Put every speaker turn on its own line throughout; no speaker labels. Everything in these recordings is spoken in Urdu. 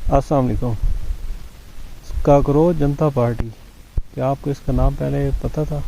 السلام علیکم۔ کاکروچ جنتا پارٹی، کیا آپ کو اس کا نام پہلے پتہ تھا؟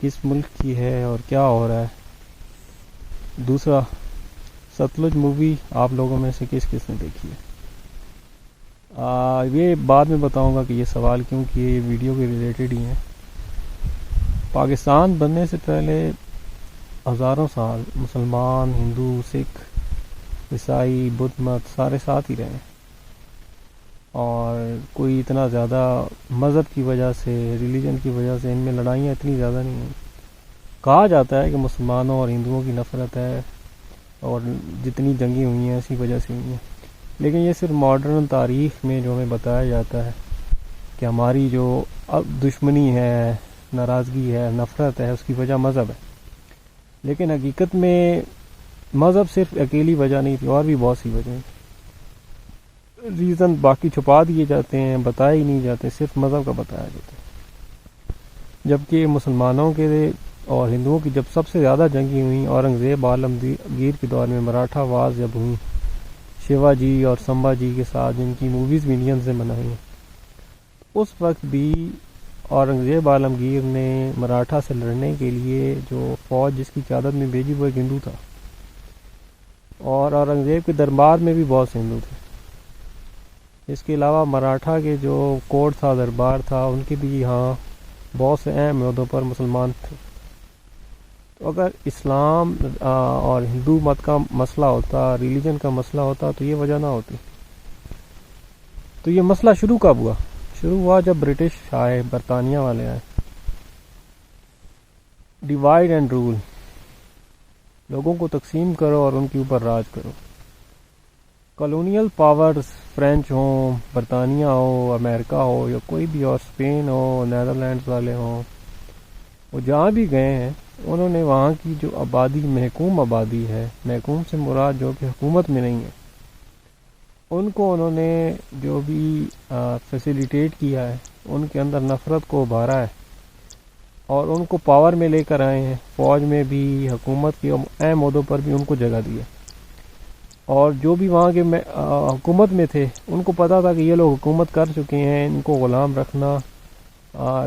کس ملک کی ہے اور کیا ہو رہا ہے؟ دوسرا، ستلج مووی آپ لوگوں میں سے کس کس نے دیکھی ہے؟ یہ بعد میں بتاؤں گا کہ یہ سوال کیوں کہ یہ ویڈیو کے ریلیٹڈ ہی ہیں۔ پاکستان بننے سے پہلے ہزاروں سال مسلمان، ہندو، سکھ، عیسائی، بدھ مت سارے ساتھ ہی رہے، اور کوئی اتنا زیادہ مذہب کی وجہ سے، ریلیجن کی وجہ سے ان میں لڑائیاں اتنی زیادہ نہیں ہیں۔ کہا جاتا ہے کہ مسلمانوں اور ہندوؤں کی نفرت ہے اور جتنی جنگیں ہوئی ہیں اسی وجہ سے ہوئی ہیں، لیکن یہ صرف ماڈرن تاریخ میں جو ہمیں بتایا جاتا ہے کہ ہماری جو اب دشمنی ہے، ناراضگی ہے، نفرت ہے، اس کی وجہ مذہب ہے، لیکن حقیقت میں مذہب صرف اکیلی وجہ نہیں تھی، اور بھی بہت سی وجہیں تھیں۔ ریزن باقی چھپا دیے جاتے ہیں، بتائے ہی نہیں جاتے، صرف مذہب کا بتایا جاتا ہے۔ جبکہ مسلمانوں کے اور ہندوؤں کی جب سب سے زیادہ جنگیں ہوئیں، اورنگزیب عالمگیر کے دور میں مراٹھا واز جب ہوئی، شیوا جی اور سمبا جی کے ساتھ، جن کی موویز ملین سے بنائی ہیں، اس وقت بھی اورنگزیب عالمگیر نے مراٹھا سے لڑنے کے لیے جو فوج جس کی قیادت میں بھیجی وہ ایک ہندو تھا، اور اورنگزیب کے دربار میں بھی بہت سے ہندو تھے۔ اس کے علاوہ مراٹھا کے جو کورٹ تھا، دربار تھا، ان کے بھی یہاں بہت سے اہم عہدوں پر مسلمان تھے۔ تو اگر اسلام اور ہندو مت کا مسئلہ ہوتا، ریلیجن کا مسئلہ ہوتا، تو یہ وجہ نہ ہوتی۔ تو یہ مسئلہ شروع کب ہوا؟ شروع ہوا جب برٹش آئے، برطانیہ والے آئے۔ ڈیوائڈ اینڈ رول، لوگوں کو تقسیم کرو اور ان کے اوپر راج کرو۔ کالونیل پاورز، فرینچ ہوں، برطانیہ ہو، امریکہ ہو، یا کوئی بھی اور، اسپین ہو، نیدرلینڈز والے ہوں، وہ جہاں بھی گئے ہیں انہوں نے وہاں کی جو آبادی، محکوم آبادی ہے، محکوم سے مراد جو کہ حکومت میں نہیں ہے، ان کو انہوں نے جو بھی فیسیلیٹیٹ کیا ہے، ان کے اندر نفرت کو ابھارا ہے اور ان کو پاور میں لے کر آئے ہیں، فوج میں بھی، حکومت کے اہم عہدوں پر بھی ان کو جگہ دی ہے۔ اور جو بھی وہاں کے حکومت میں تھے ان کو پتا تھا کہ یہ لوگ حکومت کر چکے ہیں، ان کو غلام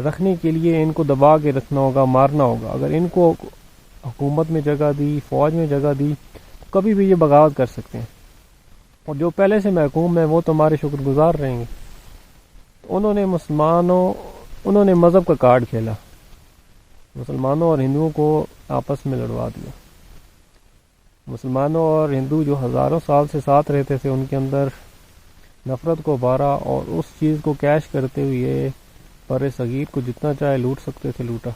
رکھنے کے لیے ان کو دبا کے رکھنا ہوگا، مارنا ہوگا۔ اگر ان کو حکومت میں جگہ دی، فوج میں جگہ دی، تو کبھی بھی یہ بغاوت کر سکتے ہیں، اور جو پہلے سے محکوم ہیں وہ تمہارے شکر گزار رہیں گے۔ تو انہوں نے مذہب کا کارڈ کھیلا، مسلمانوں اور ہندوؤں کو آپس میں لڑوا دیا۔ مسلمانوں اور ہندو جو ہزاروں سال سے ساتھ رہتے تھے، ان کے اندر نفرت کو ابھارا، اور اس چیز کو کیش کرتے ہوئے بر صغیر کو جتنا چاہے لوٹ سکتے تھے، لوٹا۔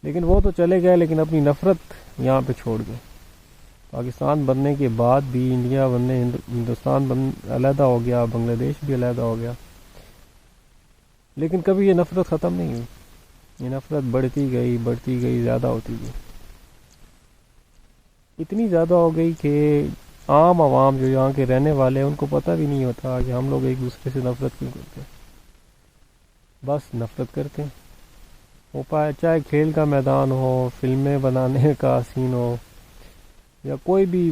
لیکن وہ تو چلے گئے، لیکن اپنی نفرت یہاں پہ چھوڑ گئے۔ پاکستان بننے کے بعد بھی، انڈیا بننے، ہندوستان علیحدہ ہو گیا، بنگلہ دیش بھی علیحدہ ہو گیا، لیکن کبھی یہ نفرت ختم نہیں ہوئی۔ یہ نفرت بڑھتی گئی، زیادہ ہوتی گئی، اتنی زیادہ ہو گئی کہ عام عوام جو یہاں کے رہنے والے ہیں ان کو پتہ بھی نہیں ہوتا کہ ہم لوگ ایک دوسرے سے نفرت کیوں کرتے ہیں۔ بس نفرت کرتے ہیں، وہ پائے چاہے کھیل کا میدان ہو، فلمیں بنانے کا سین ہو، یا کوئی بھی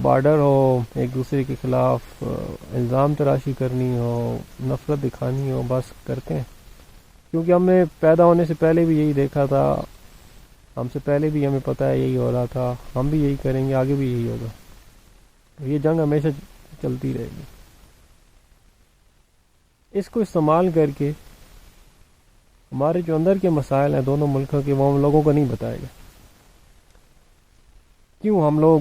بارڈر ہو، ایک دوسرے کے خلاف الزام تراشی کرنی ہو، نفرت دکھانی ہو، بس کرتے ہیں۔ کیونکہ ہم نے پیدا ہونے سے پہلے بھی یہی دیکھا تھا، ہم سے پہلے بھی ہمیں پتہ ہے یہی ہو رہا تھا، ہم بھی یہی کریں گے، آگے بھی یہی ہوگا۔ یہ جنگ ہمیشہ چلتی رہے گی۔ اس کو استعمال کر کے ہمارے جو اندر کے مسائل ہیں دونوں ملکوں کے، وہ ہم لوگوں کو نہیں بتائے گا۔ کیوں ہم لوگ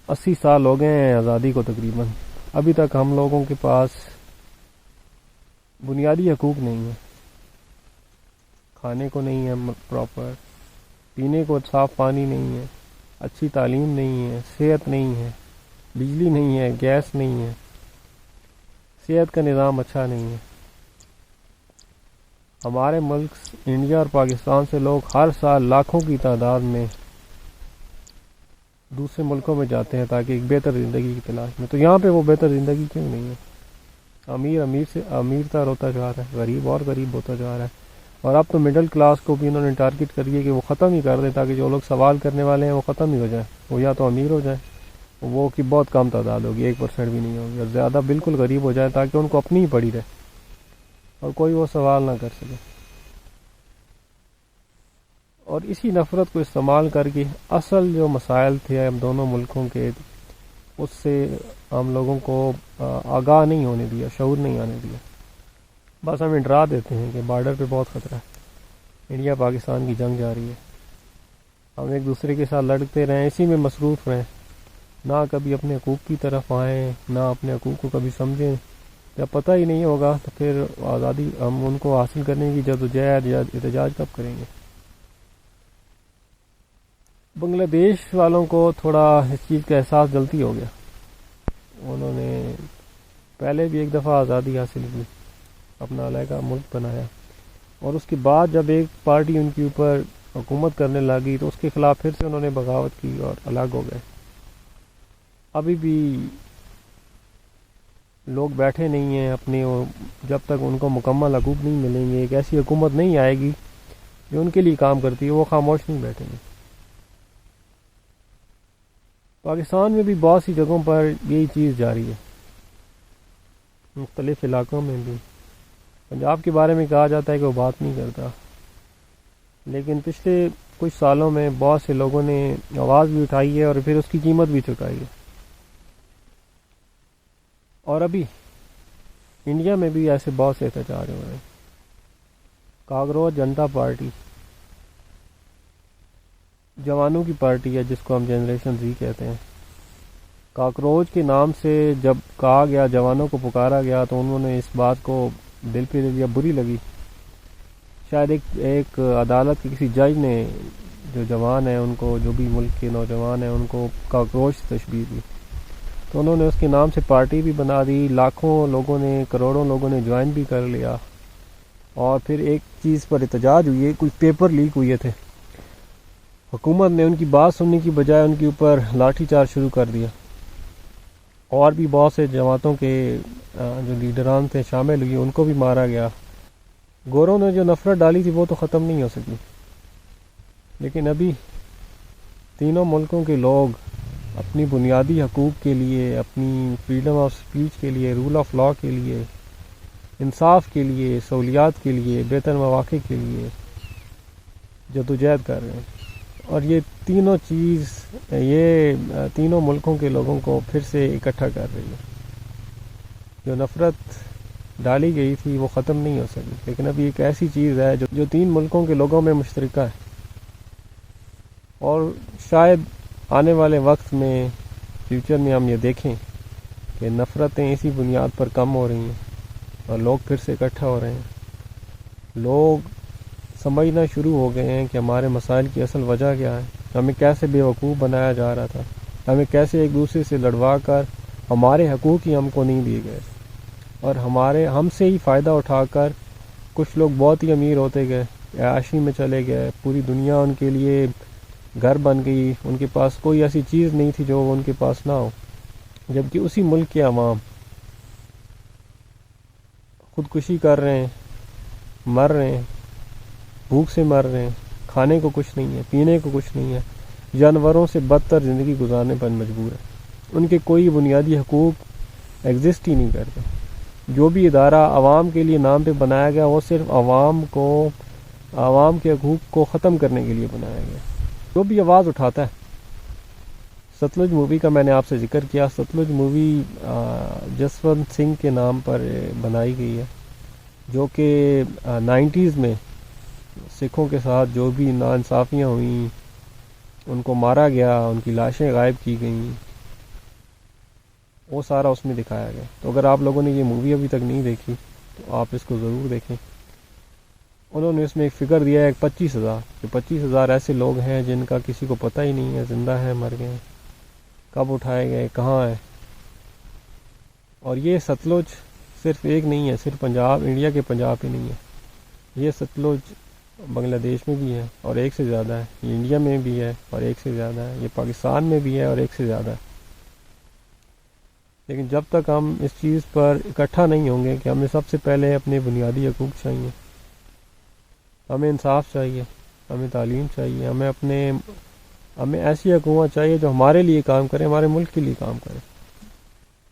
80 سال ہو گئے ہیں آزادی کو تقریباً، ابھی تک ہم لوگوں کے پاس بنیادی حقوق نہیں ہیں۔ کھانے کو نہیں ہے پراپر، پینے کو صاف پانی نہیں ہے، اچھی تعلیم نہیں ہے، صحت نہیں ہے، بجلی نہیں ہے، گیس نہیں ہے، صحت کا نظام اچھا نہیں ہے۔ ہمارے ملک انڈیا اور پاکستان سے لوگ ہر سال لاکھوں کی تعداد میں دوسرے ملکوں میں جاتے ہیں تاکہ ایک بہتر زندگی کی تلاش میں۔ تو یہاں پہ وہ بہتر زندگی کیوں نہیں ہے؟ امیر تر ہوتا جا رہا ہے، غریب اور غریب ہوتا جا رہا ہے، اور اب تو مڈل کلاس کو بھی انہوں نے ٹارگٹ کر دیا کہ وہ ختم ہی کر دیں، تاکہ جو لوگ سوال کرنے والے ہیں وہ ختم ہی ہو جائیں، وہ یا تو امیر ہو جائیں وہ کی بہت کم تعداد ہوگی، 1% بھی نہیں ہوگی، اور زیادہ بالکل غریب ہو جائیں تاکہ ان کو اپنی ہی پڑی رہے اور کوئی وہ سوال نہ کر سکے. اور اسی نفرت کو استعمال کر کے اصل جو مسائل تھے ہم دونوں ملکوں کے، اس سے ہم لوگوں کو آگاہ نہیں ہونے دیا، شعور نہیں آنے دیا. بس ہمیں ڈرا دیتے ہیں کہ بارڈر پہ بہت خطرہ ہے، انڈیا پاکستان کی جنگ جاری ہے، ہم ایک دوسرے کے ساتھ لڑتے رہیں، اسی میں مصروف رہیں، نہ کبھی اپنے حقوق کی طرف آئیں، نہ اپنے حقوق کو کبھی سمجھیں. جب پتہ ہی نہیں ہوگا تو پھر آزادی ہم ان کو حاصل کرنے کی جدوجہد یا احتجاج کب کریں گے؟ بنگلہ دیش والوں کو تھوڑا اس چیز کا احساس جلدی ہو گیا. انہوں نے پہلے بھی ایک دفعہ آزادی حاصل کی، اپنا علیحدہ ملک بنایا، اور اس کے بعد جب ایک پارٹی ان کے اوپر حکومت کرنے لگی تو اس کے خلاف پھر سے انہوں نے بغاوت کی اور الگ ہو گئے. ابھی بھی لوگ بیٹھے نہیں ہیں اپنے، جب تک ان کو مکمل حقوق نہیں ملیں گے، ایک ایسی حکومت نہیں آئے گی جو ان کے لیے کام کرتی ہے، وہ خاموش نہیں بیٹھیں گے. پاکستان میں بھی بہت سی جگہوں پر یہی چیز جاری ہے، مختلف علاقوں میں بھی. پنجاب کے بارے میں کہا جاتا ہے کہ وہ بات نہیں کرتا، لیکن پچھلے کچھ سالوں میں بہت سے لوگوں نے آواز بھی اٹھائی ہے اور پھر اس کی قیمت بھی چکائی ہے. اور ابھی انڈیا میں بھی ایسے بہت سے احتجاج ہو رہے ہیں. کاکروچ جنتا پارٹی جوانوں کی پارٹی ہے، جس کو ہم جنریشن زی کہتے ہیں. کاکروچ کے نام سے جب کہا گیا، جوانوں کو پکارا گیا، تو انہوں نے اس بات کو دل پہ لے لیا، بری لگی. شاید ایک عدالت کے کسی جج نے جو جوان ہیں ان کو، جو بھی ملک کے نوجوان ہیں ان کو کاکروچ تشبیہ دی، تو انہوں نے اس کے نام سے پارٹی بھی بنا دی. لاکھوں لوگوں نے، کروڑوں لوگوں نے جوائن بھی کر لیا. اور پھر ایک چیز پر احتجاج ہوئی ہے، کچھ پیپر لیک ہوئے تھے، حکومت نے ان کی بات سننے کی بجائے ان کے اوپر لاٹھی چارج شروع کر دیا. اور بھی بہت سے جماعتوں کے جو لیڈران تھے شامل ہوئی، ان کو بھی مارا گیا. گوروں نے جو نفرت ڈالی تھی وہ تو ختم نہیں ہو سکی، لیکن ابھی تینوں ملکوں کے لوگ اپنی بنیادی حقوق کے لیے، اپنی فریڈم آف سپیچ کے لیے، رول آف لا کے لیے، انصاف کے لیے، سہولیات کے لیے، بہتر مواقع کے لیے جدوجہد کر رہے ہیں. اور یہ تینوں چیز، یہ تینوں ملکوں کے لوگوں کو پھر سے اکٹھا کر رہی ہے. جو نفرت ڈالی گئی تھی وہ ختم نہیں ہو سکی، لیکن ابھی ایک ایسی چیز ہے جو تین ملکوں کے لوگوں میں مشترکہ ہے. اور شاید آنے والے وقت میں، فیوچر میں ہم یہ دیکھیں کہ نفرتیں اسی بنیاد پر کم ہو رہی ہیں اور لوگ پھر سے اکٹھا ہو رہے ہیں. لوگ سمجھنا شروع ہو گئے ہیں کہ ہمارے مسائل کی اصل وجہ کیا ہے، ہمیں کیسے بے وقوف بنایا جا رہا تھا، ہمیں کیسے ایک دوسرے سے لڑوا کر ہمارے حقوق ہی ہم کو نہیں دیے گئے، اور ہم سے ہی فائدہ اٹھا کر کچھ لوگ بہت ہی امیر ہوتے گئے، عیاشی میں چلے گئے، پوری دنیا ان کے لیے گھر بن گئی، ان کے پاس کوئی ایسی چیز نہیں تھی جو ان کے پاس نہ ہو. جبکہ اسی ملک کے عوام خودکشی کر رہے ہیں، مر رہے ہیں، بھوک سے مر رہے ہیں، کھانے کو کچھ نہیں ہے، پینے کو کچھ نہیں ہے، جانوروں سے بدتر زندگی گزارنے پر مجبور ہے. ان کے کوئی بنیادی حقوق ایگزسٹ ہی نہیں کرتے. جو بھی ادارہ عوام کے لیے نام پہ بنایا گیا وہ صرف عوام کے حقوق کو ختم کرنے کے لیے بنایا گیا. جو بھی آواز اٹھاتا ہے، ستلج مووی کا میں نے آپ سے ذکر کیا. ستلج مووی جسونت سنگھ کے نام پر بنائی گئی ہے، جو کہ 90s میں سکھوں کے ساتھ جو بھی ناانصافیاں ہوئیں، ان کو مارا گیا، ان کی لاشیں غائب کی گئیں، وہ سارا اس میں دکھایا گیا. تو اگر آپ لوگوں نے یہ مووی ابھی تک نہیں دیکھی تو آپ اس کو ضرور دیکھیں. انہوں نے اس میں ایک فگر دیا ہے 25,000 کہ 25,000 ایسے لوگ ہیں جن کا کسی کو پتہ ہی نہیں ہے، زندہ ہیں، مر گئے ہیں، کب اٹھائے گئے، کہاں ہیں. اور یہ ستلج صرف ایک نہیں ہے، صرف پنجاب، انڈیا کے پنجاب ہی نہیں ہے. یہ ستلج بنگلہ دیش میں بھی ہے اور ایک سے زیادہ ہے، یہ انڈیا میں بھی ہے اور ایک سے زیادہ ہے، یہ پاکستان میں بھی ہے اور ایک سے زیادہ ہے. لیکن جب تک ہم اس چیز پر اکٹھا نہیں ہوں گے کہ ہمیں سب سے پہلے اپنے بنیادی حقوق چاہیے، ہمیں انصاف چاہیے، ہمیں تعلیم چاہیے، ہمیں اپنے ہمیں ایسی حکومت چاہیے جو ہمارے لیے کام کرے، ہمارے ملک کے لیے کام کرے،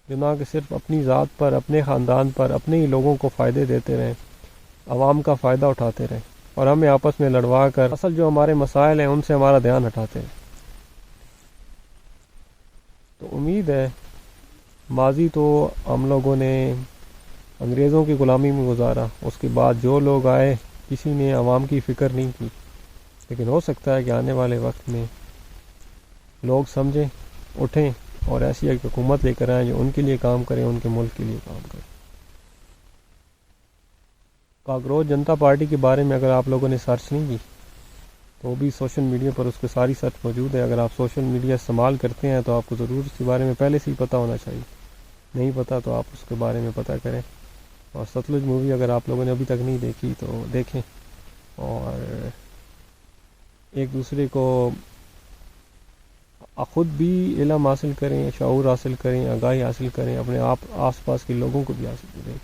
جو نہ کہ صرف اپنی ذات پر، اپنے خاندان پر، اپنے ہی لوگوں کو فائدے دیتے رہیں، عوام کا فائدہ اٹھاتے رہیں اور ہمیں آپس میں لڑوا کر اصل جو ہمارے مسائل ہیں ان سے ہمارا دھیان ہٹاتے رہیں۔ تو امید ہے، ماضی تو ہم لوگوں نے انگریزوں کی غلامی میں گزارا، اس کے بعد جو لوگ آئے کسی نے عوام کی فکر نہیں کی، لیکن ہو سکتا ہے کہ آنے والے وقت میں لوگ سمجھیں، اٹھیں اور ایسی ایک حکومت لے کر آئیں جو ان کے لیے کام کرے، ان کے ملک کے لیے کام کرے۔ کاکروچ جنتا پارٹی کے بارے میں اگر آپ لوگوں نے سرچ نہیں کی تو وہ بھی سوشل میڈیا پر اس کے ساری سرچ موجود ہے۔ اگر آپ سوشل میڈیا استعمال کرتے ہیں تو آپ کو ضرور اس کے بارے میں پہلے سے ہی پتہ ہونا چاہیے، نہیں پتہ تو آپ اس کے بارے میں پتہ کریں۔ اور ستلج مووی اگر آپ لوگوں نے ابھی تک نہیں دیکھی تو دیکھیں، اور ایک دوسرے کو خود بھی علم حاصل کریں، شعور حاصل کریں، آگاہی حاصل کریں، اپنے آس پاس کے لوگوں کو بھی حاصل کریں،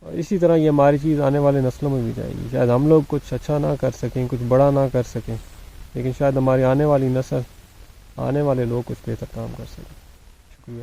اور اسی طرح یہ ہماری چیز آنے والے نسلوں میں بھی جائے گی۔ شاید ہم لوگ کچھ اچھا نہ کر سکیں، کچھ بڑا نہ کر سکیں، لیکن شاید ہماری آنے والی نسل، آنے والے لوگ کچھ بہتر کام کر سکیں۔ شکریہ۔